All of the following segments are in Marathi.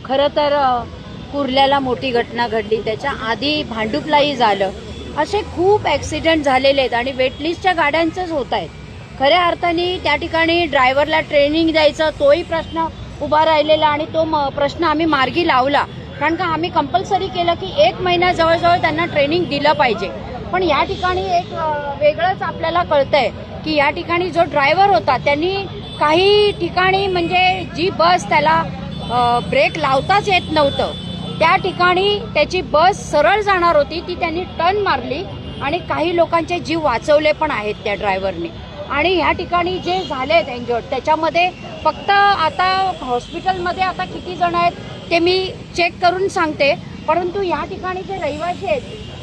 खरं तर कुर्ल्याला मोठी घटना घडली, त्याच्या आधी भांडुपलाही झालं. असे खूप ॲक्सिडेंट झालेले आहेत आणि वेटलिस्टच्या गाड्यांचंच होत आहेत. खऱ्या अर्थाने त्या ठिकाणी ड्रायव्हरला ट्रेनिंग द्यायचं तोही प्रश्न उभा राहिलेला आणि तो प्रश्न आम्ही मार्गी लावला. कारण का आम्ही कंपल्सरी केलं की 1 महिना जवळजवळ त्यांना ट्रेनिंग दिलं पाहिजे. पण या ठिकाणी एक वेगळंच आपल्याला कळतंय की या ठिकाणी जो ड्रायव्हर होता त्यांनी काही ठिकाणी म्हणजे जी बस त्याला ब्रेक लावताच येत नव्हतं, त्या ठिकाणी त्याची बस सरळ जाणार होती ती त्यांनी टर्न मारली आणि काही लोकांचे जीव वाचवले पण आहेत त्या ड्रायव्हरने. आणि ह्या ठिकाणी जे झालेत इंजर्ड त्याच्यामध्ये फक्त आता हॉस्पिटलमध्ये आता किती जण आहेत ते मी चेक करून सांगते. परंतु या ठिकाणी जे रहिवासी आहेत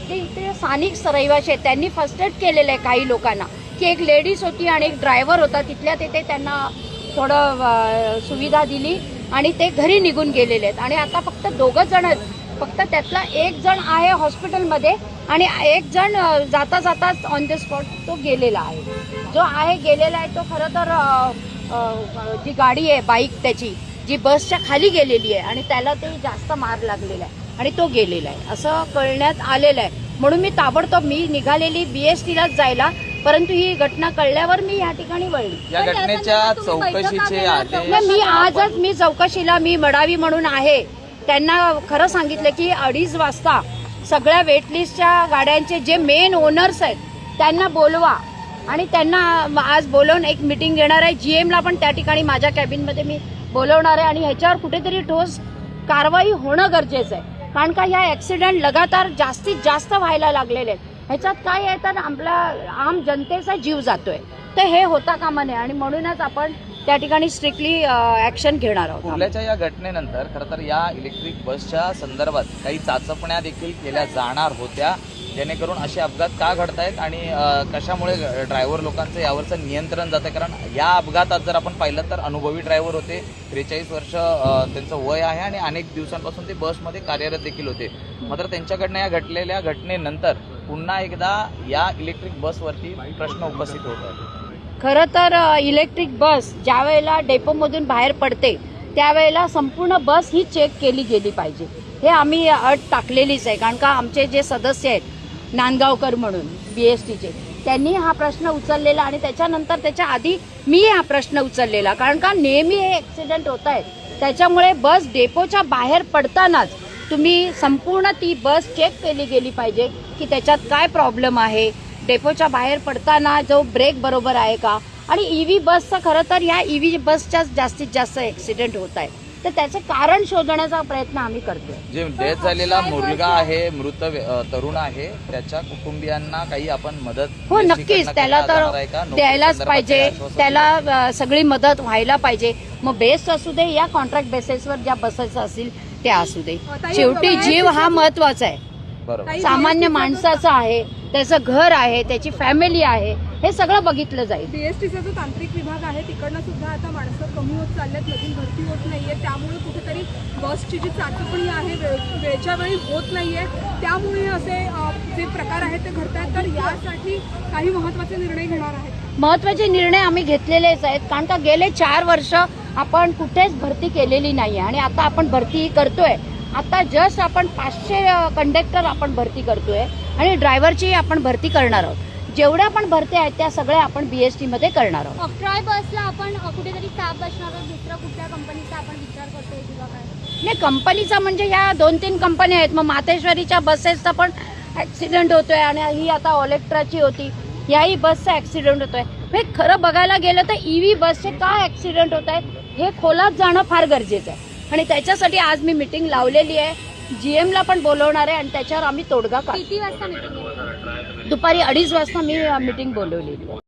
ते इथे स्थानिक रहिवासी आहेत, त्यांनी फर्स्ट एड केलेलं आहे काही लोकांना, की एक लेडीज होती आणि एक ड्रायव्हर होता, तिथल्या तिथे त्यांना थोडं सुविधा दिली आणि ते घरी निघून गेलेले आहेत. आणि आता फक्त 2 जण आहेत, फक्त त्यातला 1 जण आहे हॉस्पिटलमध्ये आणि 1 जण जाता जाताच ऑन द स्पॉट तो गेलेला आहे. जो आहे गेलेला आहे तो खरं तर जी गाडी आहे बाईक त्याची जी बसच्या खाली गेलेली आहे आणि त्याला ते जास्त मार लागलेला आहे आणि तो गेलेला आहे असं कळण्यात आलेलं आहे. म्हणून मी ताबडतोब मी निघालेली BSTलाच जायला, परंतु ही घटना कळल्यावर मी या ठिकाणी वळली. या घटनेच्या चौकशीचे मी आजच मी चौकशीला मी मडावी म्हणून आहे, त्यांना खरं सांगितलं की 2:30 वाजता सगळ्या वेटलिस्टच्या गाड्यांचे जे मेन ओनर्स आहेत त्यांना बोलवा आणि त्यांना आज बोलवून एक मीटिंग घेणार आहे. GMला पण त्या ठिकाणी माझ्या कॅबिनमध्ये मी बोलवणार आहे आणि ह्याच्यावर कुठेतरी ठोस कारवाई होणं गरजेचं आहे. कारण का ह्या ॲक्सिडेंट लगातार जास्तीत जास्त व्हायला लागलेले आहेत. ह्याच्यात काय आहे तर आपला आम जनतेचा जीव जातोय, तर हे होता कामा नये आणि म्हणूनच आपण त्या ठिकाणी स्ट्रिक्टली ॲक्शन घेणार आहोत. कुर्ल्याच्या या घटनेनंतर खरं तर या इलेक्ट्रिक बसच्या संदर्भात काही चाचपण्या देखील केल्या जाणार होत्या, जेणेकरून असे अपघात का घडतायत आणि कशामुळे ड्रायव्हर लोकांचं यावरचं नियंत्रण जातं. कारण या अपघातात जर आपण पाहिलं तर अनुभवी ड्रायव्हर होते, 43 वर्ष त्यांचं वय आहे आणि अनेक दिवसांपासून ते बसमध्ये कार्यरत देखील होते. मात्र त्यांच्याकडनं या घडलेल्या घटनेनंतर पुन्हा एकदा या इलेक्ट्रिक बसवरती प्रश्न उपस्थित होत आहेत. खरं तर इलेक्ट्रिक बस ज्या वेळेला डेपोमधून बाहेर पडते त्यावेळेला संपूर्ण बस ही चेक केली गेली पाहिजे, हे आम्ही अट टाकलेलीच आहे. कारण का आमचे जे सदस्य आहेत नांदगावकर म्हणून BSTचे त्यांनी हा प्रश्न उचललेला आणि त्याच्यानंतर त्याच्या आधी मी हा प्रश्न उचललेला. कारण का नेहमी हे ॲक्सिडेंट होत आहेत, त्याच्यामुळे बस डेपोच्या बाहेर पडतानाच तुम्ही संपूर्ण ती बस चेक केली गेली पाहिजे की त्याच्यात काय प्रॉब्लेम आहे, डेपोच्या बाहेर पडताना जो ब्रेक बरोबर आहे का. आणि EV बसचं खरं तर या EV बसच्याच जास्तीत जास्त ॲक्सिडेंट होत आहे, तर त्याचं कारण शोधण्याचा प्रयत्न आम्ही करतोय. जे डेथ झालेला मुलगा आहे, मृत तरुण आहे, त्याच्या कुटुंबियांना काही आपण मदत हो नक्कीच त्याला तर द्यायलाच पाहिजे, त्याला सगळी मदत व्हायला पाहिजे. मग बेस्ट असू दे या कॉन्ट्रॅक्ट बेसिसवर ज्या बसेस असतील त्या असू दे, शेवटी जीव हा महत्वाचा आहे. सामान्य माणसाचा आहे, त्याचं घर आहे, त्याची फॅमिली आहे, हे सगळं बघितलं जाईल. BSTचा जो तांत्रिक विभाग आहे तिकडनं सुद्धा आता माणसं कमी होत चालल्यात, नवीन भरती होत नाहीये, त्यामुळे कुठेतरी बसची जी चाचपणी आहे वेळच्या वेळी होत नाहीये, त्यामुळे असे जे प्रकार आहेत ते घडतात. तर यासाठी काही महत्त्वाचे निर्णय घेणार आहेत. महत्त्वाचे निर्णय आम्ही घेतलेलेच आहेत. कारण का गेले 4 वर्ष आपण कुठेच भरती केलेली नाही आणि आता आपण भरती करतोय. आता जस्ट आपण 500 कंडक्टर आपण भरती करतोय आणि ड्रायव्हरची आपण भरती करणार आहोत. जेवढ्या पण भरत्या आहेत त्या सगळ्या आपण BSTमध्ये करणार आहोत. अक्राय बसला आपण कुठेतरी स्टाफ बसणार आहोत, दुसऱ्या कुठल्या कंपनीचा आपण विचार करतोय किंवा काय? नाही, कंपनीचा म्हणजे या 2-3 कंपन्या आहेत. मग मातेश्वरीच्या बसेसचा पण ॲक्सिडेंट होतोय आणि ही आता ऑलेक्ट्राची होती, याही बसचा ॲक्सिडेंट होतोय. हे खरं बघायला गेलं तर EV बसचे काय ॲक्सिडेंट होत आहेत हे खोलात जाणं फार गरजेचं आहे आणि त्याच्यासाठी आज मी मीटिंग लावलेली आहे. GMला पण बोलवणार आहे आणि त्याच्यावर आम्ही तोडगा काढू. किती वाजता मीटिंग आहे? दुपारी 2:30 वाजता मी मीटिंग बोलवलेली आहे.